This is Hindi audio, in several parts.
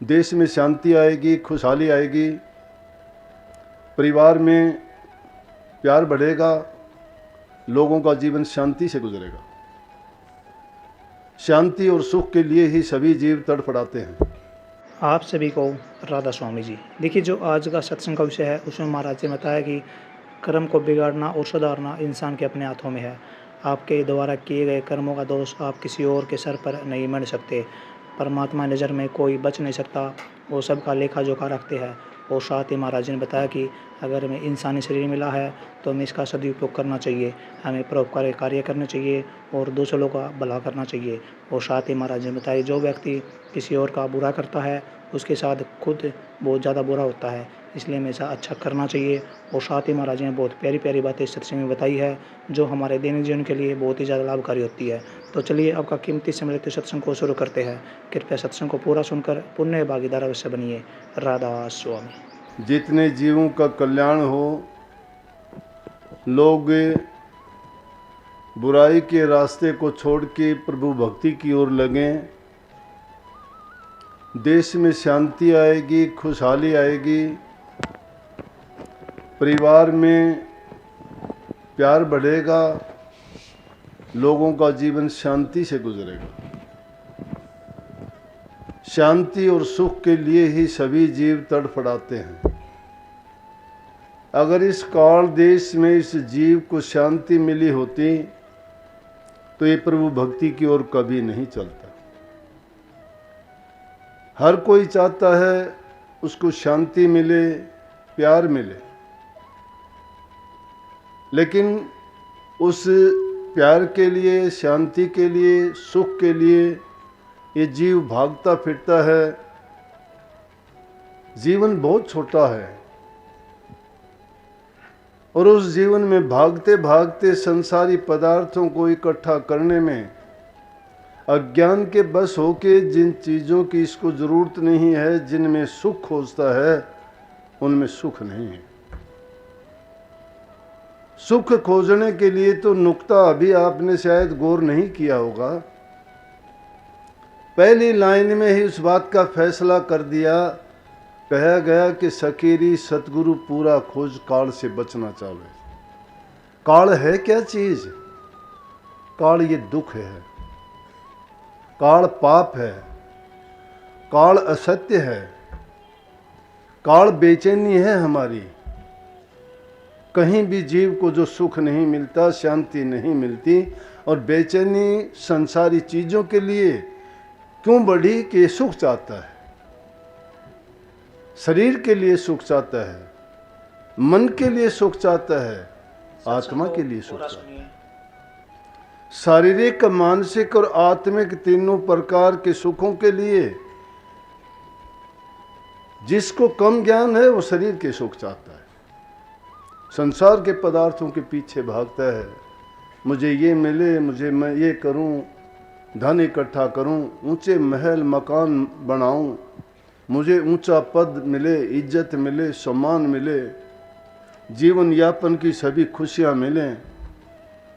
देश में शांति आएगी, खुशहाली आएगी, परिवार में प्यार बढ़ेगा, लोगों का जीवन शांति से गुजरेगा। शांति और सुख के लिए ही सभी जीव तड़फड़ाते हैं। आप सभी को राधा स्वामी जी। देखिए, जो आज का सत्संग का विषय है उसमें महाराज जी ने बताया कि कर्म को बिगाड़ना और सुधारना इंसान के अपने हाथों में है। आपके द्वारा किए गए कर्मों का दोष आप किसी और के सर पर नहीं मढ़ सकते। परमात्मा नज़र में कोई बच नहीं सकता, वो सबका लेखा जोखा रखते हैं। और साथ ही महाराज जी ने बताया कि अगर हमें इंसानी शरीर मिला है तो हमें इसका सदुपयोग करना चाहिए, हमें परोपकारी कार्य करने चाहिए और दूसरों का भला करना चाहिए। और साथ ही महाराज जी ने बताया, जो व्यक्ति किसी और का बुरा करता है उसके साथ खुद बहुत ज़्यादा बुरा होता है, इसलिए हमेशा अच्छा करना चाहिए। और साथ ही महाराज जी ने बहुत प्यारी प्यारी बातें इस सत्संग में बताई है जो हमारे दैनिक जीवन के लिए बहुत ही ज़्यादा लाभकारी होती है। तो चलिए आपका कीमती समय लेते सत्संग को शुरू करते हैं। कृपया सत्संग को पूरा सुनकर पुण्य भागीदार अवश्य बनिए। राधा स्वामी। जितने जीवों का कल्याण हो, लोग बुराई के रास्ते को छोड़ के प्रभु भक्ति की ओर लगें, देश में शांति आएगी, खुशहाली आएगी, परिवार में प्यार बढ़ेगा, लोगों का जीवन शांति से गुजरेगा। शांति और सुख के लिए ही सभी जीव तड़फड़ाते हैं। अगर इस काल देश में इस जीव को शांति मिली होती तो ये प्रभु भक्ति की ओर कभी नहीं चलता। हर कोई चाहता है उसको शांति मिले, प्यार मिले, लेकिन उस प्यार के लिए, शांति के लिए, सुख के लिए ये जीव भागता फिरता है। जीवन बहुत छोटा है और उस जीवन में भागते भागते संसारी पदार्थों को इकट्ठा करने में अज्ञान के बस होके जिन चीज़ों की इसको ज़रूरत नहीं है, जिनमें सुख खोजता है, उनमें सुख नहीं है। सुख खोजने के लिए तो नुक्ता अभी आपने शायद गौर नहीं किया होगा। पहली लाइन में ही उस बात का फैसला कर दिया, कहा गया कि सकेरी सतगुरु पूरा खोज काल से बचना चाहे। काल है क्या चीज? काल ये दुख है, काल पाप है, काल असत्य है, काल बेचैनी है हमारी। कहीं भी जीव को जो सुख नहीं मिलता, शांति नहीं मिलती, और बेचैनी संसारी चीजों के लिए क्यों बढ़ी कि सुख चाहता है, शरीर के लिए सुख चाहता है, मन के लिए सुख चाहता है, आत्मा के लिए सुख चाहता है। शारीरिक, मानसिक और आत्मिक तीनों प्रकार के सुखों के लिए जिसको कम ज्ञान है वो शरीर के सुख चाहता है, संसार के पदार्थों के पीछे भागता है। मुझे ये मिले, मुझे मैं ये करूं, धन इकट्ठा करूं, ऊंचे महल मकान बनाऊं, मुझे ऊंचा पद मिले, इज्जत मिले, सम्मान मिले, जीवन यापन की सभी खुशियां मिलें,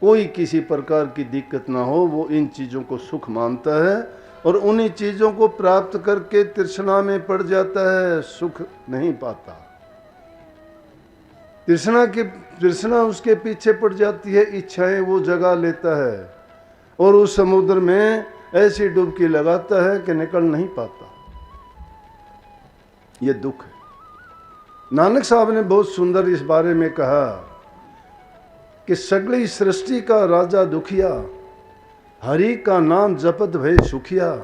कोई किसी प्रकार की दिक्कत ना हो, वो इन चीज़ों को सुख मानता है और उन्हीं चीज़ों को प्राप्त करके तृष्णा में पड़ जाता है, सुख नहीं पाता। तृष्णा उसके पीछे पड़ जाती है, इच्छाएं वो जगा लेता है और उस समुद्र में ऐसी डुबकी लगाता है कि निकल नहीं पाता। ये दुख है। नानक साहब ने बहुत सुंदर इस बारे में कहा कि सगली सृष्टि का राजा दुखिया, हरि का नाम जपत भय सुखिया,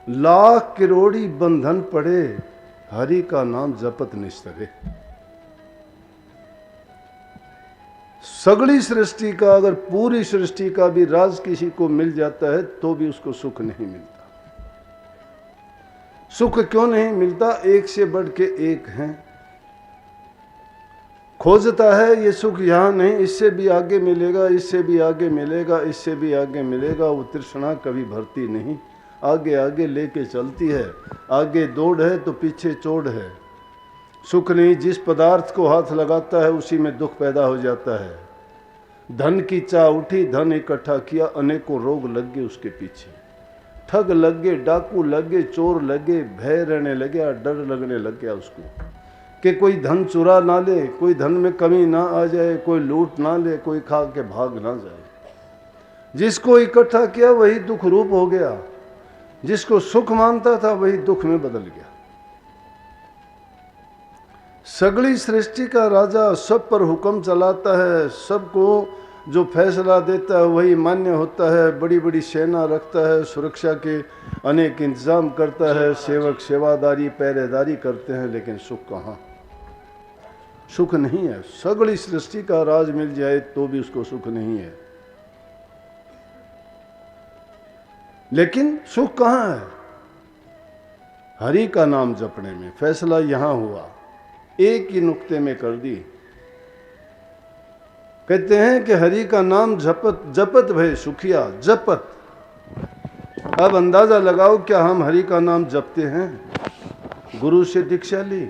लाख करोड़ी बंधन पड़े, हरि का नाम जपत निस्तरे। सगली सृष्टि का, अगर पूरी सृष्टि का भी राज किसी को मिल जाता है तो भी उसको सुख नहीं मिलता। सुख क्यों नहीं मिलता? एक से बढ़ के एक हैं। खोजता है ये सुख यहाँ नहीं, इससे भी आगे मिलेगा, इससे भी आगे मिलेगा, इससे भी आगे मिलेगा। वो तृष्णा कभी भरती नहीं, आगे आगे लेके चलती है। आगे दौड़ है तो पीछे चोड़ है। सुख नहीं, जिस पदार्थ को हाथ लगाता है उसी में दुख पैदा हो जाता है। धन की चाह उठी, धन इकट्ठा किया, अनेकों रोग लग गए उसके पीछे। ठग लग गए, डाकू लग गए, चोर लग गए, भय रहने लग गया, डर लगने लग गया उसको कि कोई धन चुरा ना ले, कोई धन में कमी ना आ जाए, कोई लूट ना ले, कोई खा के भाग ना जाए। जिसको इकट्ठा किया वही दुख रूप हो गया, जिसको सुख मानता था वही दुख में बदल गया। सगली सृष्टि का राजा सब पर हुक्म चलाता है, सबको जो फैसला देता है वही मान्य होता है, बड़ी बड़ी सेना रखता है, सुरक्षा के अनेक इंतजाम करता है, सेवक सेवादारी पहरेदारी करते हैं, लेकिन सुख कहाँ? सुख नहीं है। सगली सृष्टि का राज मिल जाए तो भी उसको सुख नहीं है। लेकिन सुख कहाँ है? हरि का नाम जपने में। फैसला यहां हुआ, एक ही नुक्ते में कर दी। कहते हैं कि हरि का नाम जपत जपत भय सुखिया, जपत। अब अंदाजा लगाओ, क्या हम हरि का नाम जपते हैं? गुरु से दीक्षा ली,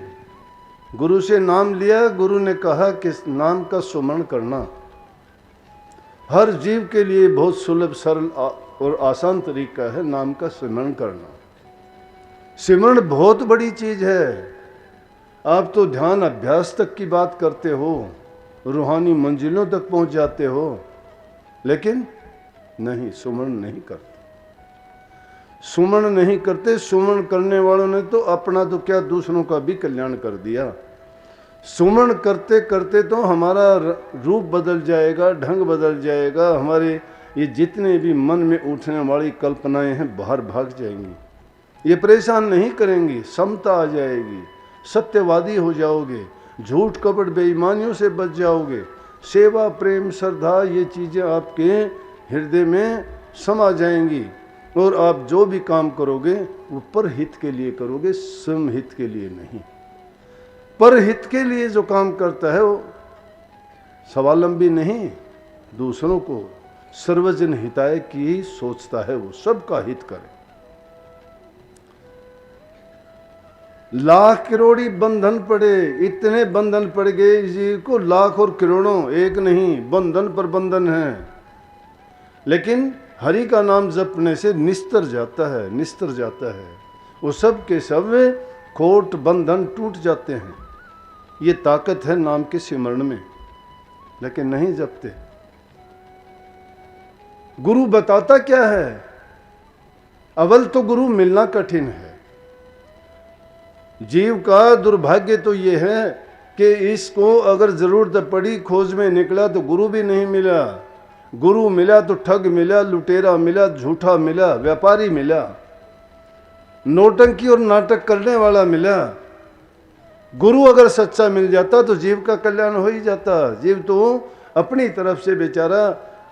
गुरु से नाम लिया, गुरु ने कहा कि नाम का सुमरण करना हर जीव के लिए बहुत सुलभ सरल और आसान तरीका है नाम का सिमरण करना। सिमरण बहुत बड़ी चीज है। आप तो ध्यान अभ्यास तक की बात करते हो, रूहानी मंजिलों तक पहुंच जाते हो, लेकिन नहीं, सुमरण नहीं करते। सुमरण नहीं करते। सुमरण करने वालों ने तो अपना तो क्या दूसरों का भी कल्याण कर दिया। सुमरण करते करते तो हमारा रूप बदल जाएगा, ढंग बदल जाएगा, हमारे ये जितने भी मन में उठने वाली कल्पनाएं हैं बाहर भाग जाएंगी। ये परेशान नहीं करेंगी, समता आ जाएगी, सत्यवादी हो जाओगे, झूठ कपट बेईमानियों से बच जाओगे, सेवा प्रेम श्रद्धा ये चीज़ें आपके हृदय में समा जाएंगी, और आप जो भी काम करोगे वो परहित के लिए करोगे, स्वयं हित के लिए नहीं। परहित के लिए जो काम करता है वो स्वावलंबी नहीं, दूसरों को सर्वजन हिताय की ही सोचता है, वो सबका हित करे। लाख करोड़ी बंधन पड़े, इतने बंधन पड़ गए जी को, लाख और करोड़ों, एक नहीं, बंधन पर बंधन है। लेकिन हरि का नाम जपने से निस्तर जाता है, निस्तर जाता है, वो सब के सब खोट बंधन टूट जाते हैं। ये ताकत है नाम के सिमरण में, लेकिन नहीं जपते। गुरु बताता क्या है? अवल तो गुरु मिलना कठिन है। जीव का दुर्भाग्य तो ये है कि इसको अगर जरूरत पड़ी, खोज में निकला तो गुरु भी नहीं मिला। गुरु मिला तो ठग मिला, लुटेरा मिला, झूठा मिला, व्यापारी मिला, नौटंकी और नाटक करने वाला मिला। गुरु अगर सच्चा मिल जाता तो जीव का कल्याण हो ही जाता। जीव तो अपनी तरफ से बेचारा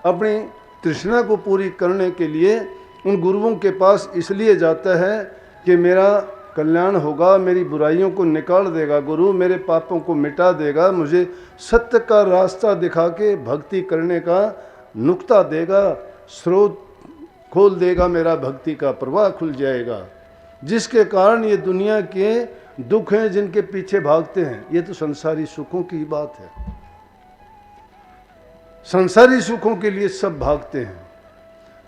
अपनी तृष्णा को पूरी करने के लिए उन गुरुओं के पास इसलिए जाता है कि मेरा कल्याण होगा, मेरी बुराइयों को निकाल देगा गुरु, मेरे पापों को मिटा देगा, मुझे सत्य का रास्ता दिखा के भक्ति करने का नुक्ता देगा, स्रोत खोल देगा, मेरा भक्ति का प्रवाह खुल जाएगा। जिसके कारण ये दुनिया के दुख हैं जिनके पीछे भागते हैं, ये तो संसारी सुखों की बात है। संसारी सुखों के लिए सब भागते हैं।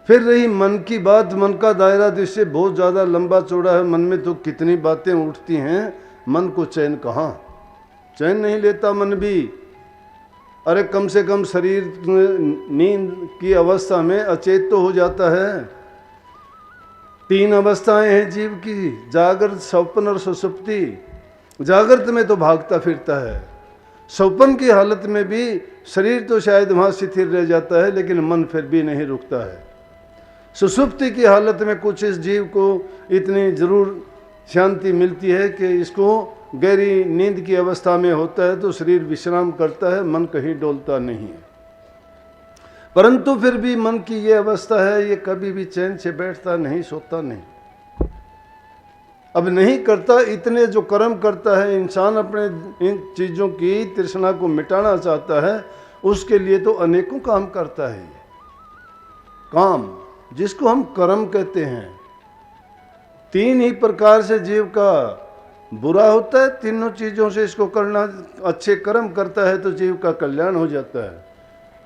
फिर रही मन की बात, मन का दायरा जिससे बहुत ज़्यादा लंबा चौड़ा है। मन में तो कितनी बातें उठती हैं, मन को चैन कहाँ? चैन नहीं लेता मन भी। अरे कम से कम शरीर नींद की अवस्था में अचेत तो हो जाता है। तीन अवस्थाएं हैं जीव की, जागृत, स्वप्न और सुषुप्ति। जागृत में तो भागता फिरता है, स्वप्न की हालत में भी शरीर तो शायद वहाँ शिथिल रह जाता है, लेकिन मन फिर भी नहीं रुकता है। सुषुप्ति की हालत में कुछ इस जीव को इतनी जरूर शांति मिलती है कि इसको गहरी नींद की अवस्था में होता है तो शरीर विश्राम करता है, मन कहीं डोलता नहीं है। परंतु फिर भी मन की ये अवस्था है, ये कभी भी चैन से बैठता नहीं, सोता नहीं। अब नहीं करता, इतने जो कर्म करता है इंसान, अपने इन चीज़ों की तृष्णा को मिटाना चाहता है, उसके लिए तो अनेकों काम करता है। ये काम जिसको हम कर्म कहते हैं, तीन ही प्रकार से जीव का बुरा होता है। तीनों चीज़ों से इसको करना, अच्छे कर्म करता है तो जीव का कल्याण हो जाता है।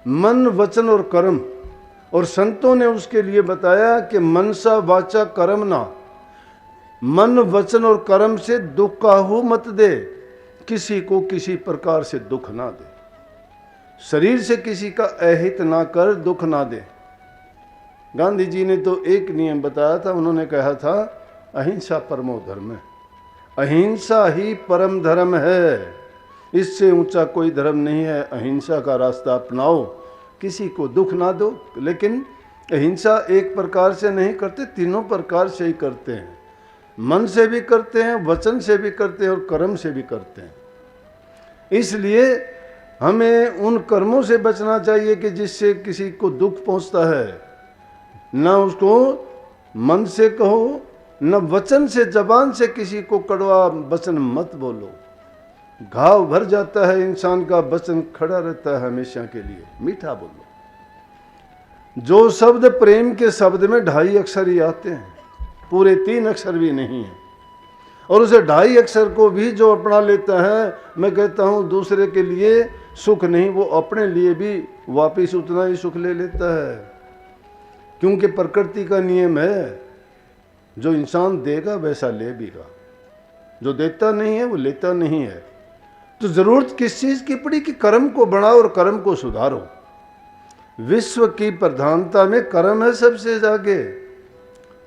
मन, वचन और कर्म, और संतों ने उसके लिए बताया कि मनसा वाचा कर्मणा, मन वचन और कर्म से दुख काहू मत दे, किसी को किसी प्रकार से दुख ना दे, शरीर से किसी का अहित ना कर, दुख ना दे। गांधी जी ने तो एक नियम बताया था, उन्होंने कहा था अहिंसा परमो धर्म है, अहिंसा ही परम धर्म है, इससे ऊंचा कोई धर्म नहीं है। अहिंसा का रास्ता अपनाओ, किसी को दुख ना दो। लेकिन अहिंसा एक प्रकार से नहीं करते, तीनों प्रकार से ही करते हैं, मन से भी करते हैं, वचन से भी करते हैं और कर्म से भी करते हैं। इसलिए हमें उन कर्मों से बचना चाहिए कि जिससे किसी को दुख पहुंचता है, ना उसको मन से कहो, न वचन से, जबान से किसी को कड़वा वचन मत बोलो। घाव भर जाता है इंसान का, वचन खड़ा रहता है हमेशा के लिए, मीठा बोलो। जो शब्द प्रेम के शब्द में 2.5 अक्षर ही आते हैं, पूरे 3 अक्षर भी नहीं है, और उसे 2.5 अक्षर को भी जो अपना लेता है, मैं कहता हूं दूसरे के लिए सुख नहीं, वो अपने लिए भी वापिस उतना ही सुख ले लेता है। क्योंकि प्रकृति का नियम है, जो इंसान देगा वैसा ले बीगा, जो देता नहीं है वो लेता नहीं है। तो जरूरत किस चीज की पड़ी कि कर्म को बढ़ाओ और कर्म को सुधारो। विश्व की प्रधानता में कर्म है सबसे आगे,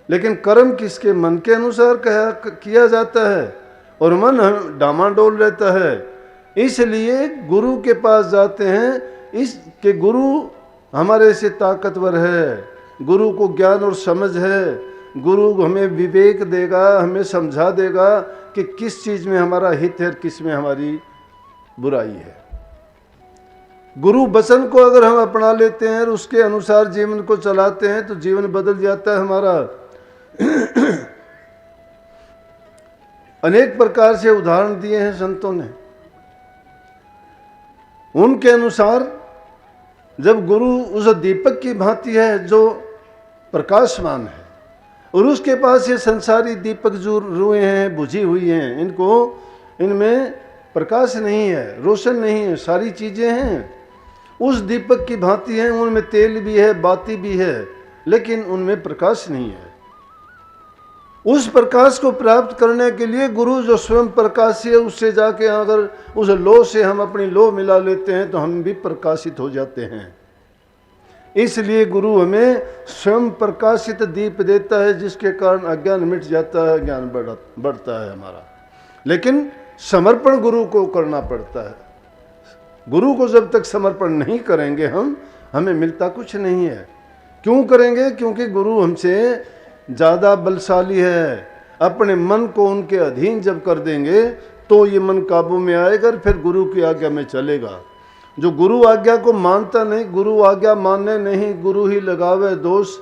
लेकिन कर्म किसके मन के अनुसार किया जाता है और मन डामाडोल रहता है। इसलिए गुरु के पास जाते हैं, इसके गुरु हमारे से ताकतवर है, गुरु को ज्ञान और समझ है, गुरु हमें विवेक देगा, हमें समझा देगा कि किस चीज में हमारा हित है, किस में हमारी बुराई है। गुरु वचन को अगर हम अपना लेते हैं और उसके अनुसार जीवन को चलाते हैं तो जीवन बदल जाता है हमारा। अनेक प्रकार से उदाहरण दिए हैं संतों ने। उनके अनुसार जब गुरु उस दीपक की भांति है जो प्रकाशमान है, और उसके पास ये संसारी दीपक जो रुए हैं, बुझी हुई हैं, इनमें प्रकाश नहीं है, रोशन नहीं है, सारी चीजें हैं उस दीपक की भांति हैं, उनमें तेल भी है, बाती भी है, लेकिन उनमें प्रकाश नहीं है। उस प्रकाश को प्राप्त करने के लिए गुरु जो स्वयं प्रकाशी है, उससे जाके अगर उस लो से हम अपनी लो मिला लेते हैं तो हम भी प्रकाशित हो जाते हैं। इसलिए गुरु हमें स्वयं प्रकाशित दीप देता है, जिसके कारण अज्ञान मिट जाता है, ज्ञान बढ़ता है हमारा। लेकिन समर्पण गुरु को करना पड़ता है। गुरु को जब तक समर्पण नहीं करेंगे हमें मिलता कुछ नहीं है। क्यों करेंगे? क्योंकि गुरु हमसे ज़्यादा बलशाली है। अपने मन को उनके अधीन जब कर देंगे तो ये मन काबू में आएगा, फिर गुरु की आज्ञा में चलेगा। जो गुरु आज्ञा को मानता नहीं, गुरु आज्ञा मानने नहीं, गुरु ही लगावे दोष,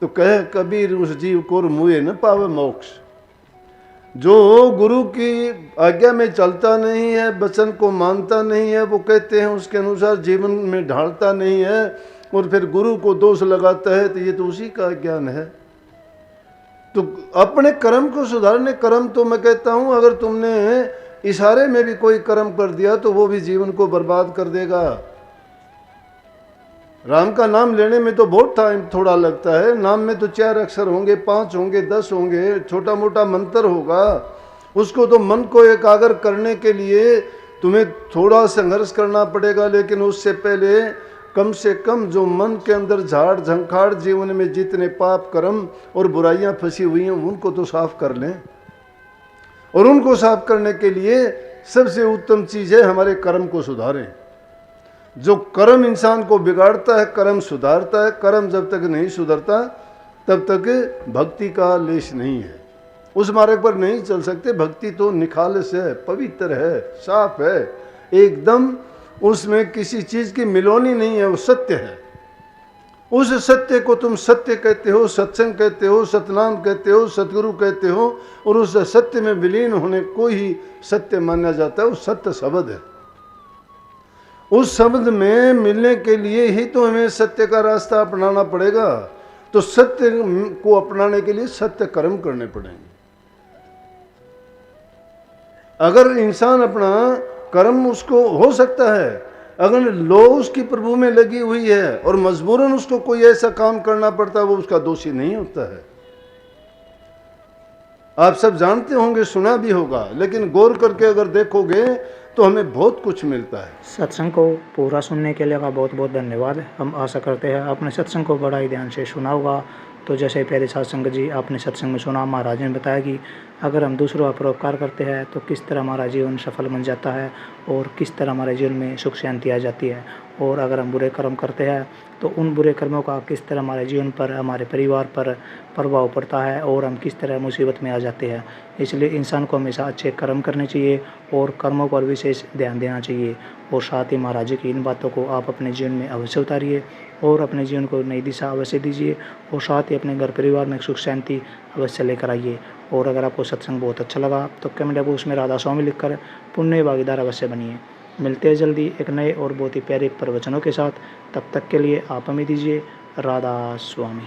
तो कहे कबीर उस जीव को मुए न पावे मोक्ष। जो गुरु की आज्ञा में चलता नहीं है, वचन को मानता नहीं है, वो कहते हैं उसके अनुसार जीवन में ढालता नहीं है और फिर गुरु को दोष लगाता है, तो ये तो उसी का ज्ञान है। तो अपने कर्म को सुधारने, कर्म तो मैं कहता हूं अगर तुमने इशारे में भी कोई कर्म कर दिया तो वो भी जीवन को बर्बाद कर देगा। राम का नाम लेने में तो बहुत टाइम थोड़ा लगता है, नाम में तो 4 अक्षर होंगे, 5 होंगे, 10 होंगे, छोटा मोटा मंत्र होगा। उसको तो मन को एकाग्र करने के लिए तुम्हें थोड़ा संघर्ष करना पड़ेगा, लेकिन उससे पहले कम से कम जो मन के अंदर झाड़ झंखाड़ जीवन में जितने पाप कर्म और बुराइयां फंसी हुई हैं उनको तो साफ कर लें। और उनको साफ करने के लिए सबसे उत्तम चीज है हमारे कर्म को सुधारें। जो कर्म इंसान को बिगाड़ता है, कर्म सुधारता है। कर्म जब तक नहीं सुधरता तब तक भक्ति का लेश नहीं है, उस मार्ग पर नहीं चल सकते। भक्ति तो निखालस है, पवित्र है, साफ है एकदम, उसमें किसी चीज की मिलोनी नहीं है, वो सत्य है। उस सत्य को तुम सत्य कहते हो, सत्संग कहते हो, सतनाम कहते हो, सतगुरु कहते हो, और उस सत्य में विलीन होने को ही सत्य माना जाता है। वो सत्य शब्द है। उस शब्द में मिलने के लिए ही तो हमें सत्य का रास्ता अपनाना पड़ेगा। तो सत्य को अपनाने के लिए सत्य कर्म करने पड़ेंगे। अगर इंसान अपना कर्म, उसको हो सकता है अगर लो उसकी प्रभु में लगी हुई है और मजबूरन उसको कोई ऐसा काम करना पड़ता है, वो उसका दोषी नहीं होता है। आप सब जानते होंगे, सुना भी होगा, लेकिन गौर करके अगर देखोगे तो हमें बहुत कुछ मिलता है। सत्संग को पूरा सुनने के लिए आपका बहुत बहुत धन्यवाद। हम आशा करते हैं आपने सत्संग को बड़ा ही ध्यान से सुना होगा। तो जैसे प्यारे सत्संग जी, आपने सत्संग में सुना, महाराज ने बताया कि अगर हम दूसरों का परोपकार करते हैं तो किस तरह हमारा जीवन सफल बन जाता है और किस तरह हमारे जीवन में सुख शांति आ जाती है। और अगर हम बुरे कर्म करते हैं तो उन बुरे कर्मों का किस तरह हमारे जीवन पर, हमारे परिवार पर प्रभाव पड़ता है और हम किस तरह मुसीबत में आ जाते हैं। इसलिए इंसान को हमेशा अच्छे कर्म करने चाहिए और कर्मों पर विशेष ध्यान देना चाहिए। और साथ ही महाराज जी की इन बातों को आप अपने जीवन में अवश्य उतारिए और अपने जीवन को नई दिशा अवश्य दीजिए और साथ ही अपने घर परिवार में सुख शांति अवश्य लेकर आइए। और अगर आपको सत्संग बहुत अच्छा लगा तो कमेंट बॉक्स में राधा स्वामी लिखकर पुण्य भागीदार अवश्य बनिए। मिलते हैं जल्दी एक नए और बहुत ही प्यारे प्रवचनों के साथ। तब तक के लिए आप हमें दीजिए राधा स्वामी।